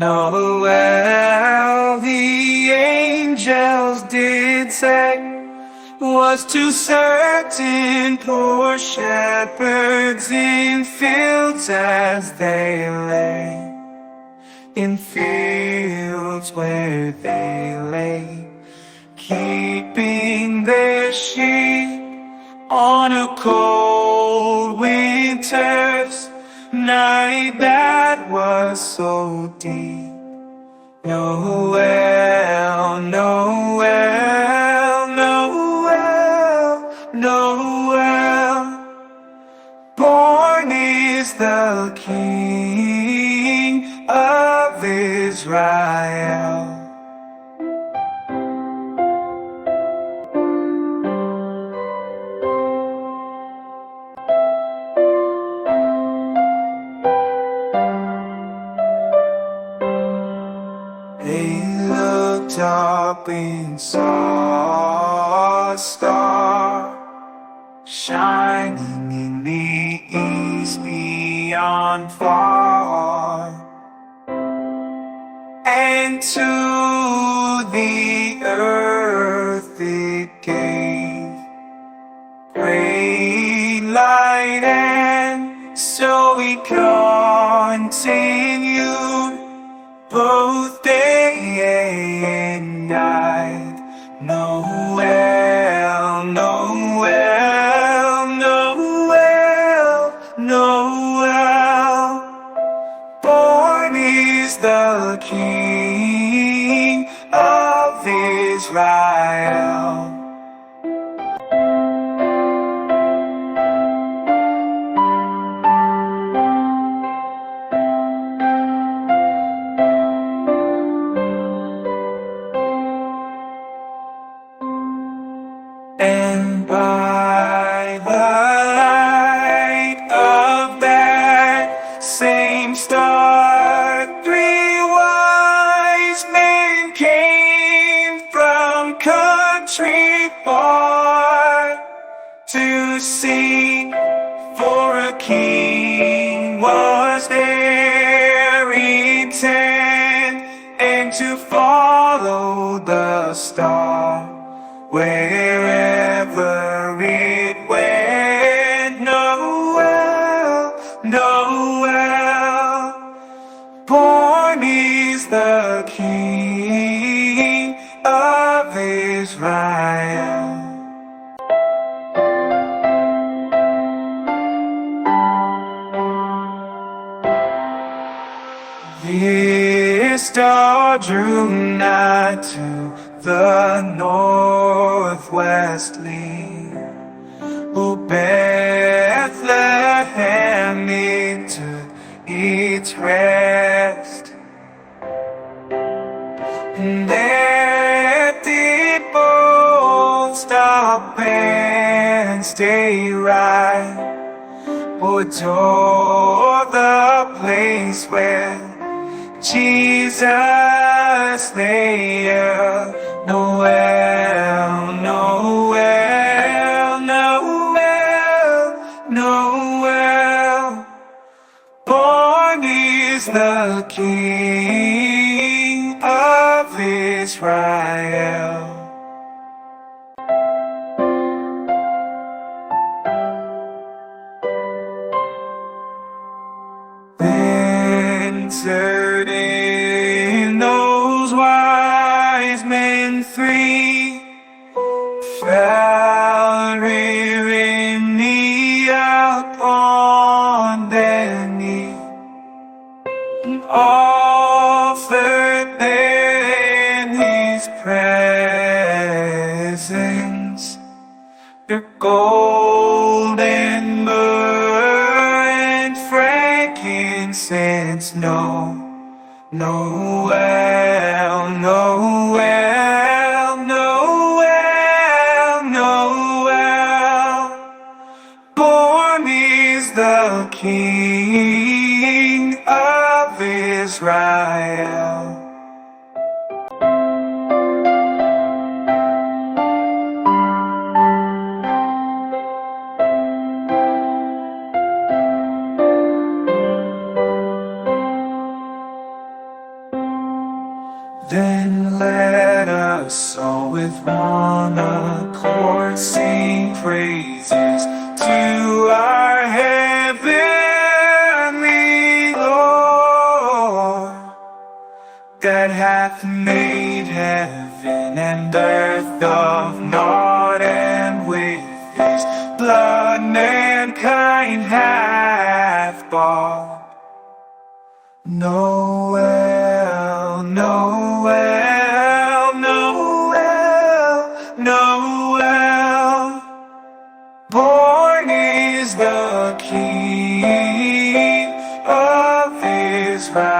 Noel, the angels did say, was to certain poor shepherds in fields as they lay, in fields where they lay, keeping their sheep on a cold winter's night that was so deep. Noel, Noel, Noel, Noel, born is the King of Israel. They looked up and saw a star shining in the east beyond far, and to the earth it gave great light, and so we continued both day and night. Noel, Noel, Noel, Noel, born is the King of Israel. And by the light of that same star, 3 wise men came from country far to seek for a king was their intent, and to follow the star wherever it went. Noel, Noel, born is the King of Israel. This star drew nigh to the northwestly, O Bethlehem it took its rest, and there did both stop and stay right, o'er the place where Jesus lay. Noel, Noel, Noel, Noel, born is the King of Israel. Then certain those wise men 3 fell rearing me upon their knee, and offered there in his presence their gold and myrrh and frankincense. Noel, Noel, Noel, Noel, born is the King of Israel. on accord sing praises to our heavenly Lord, that hath made heaven and earth of naught, and with his blood mankind hath bought. Noel, Noel, Noel, Noel, born is the King of Israel.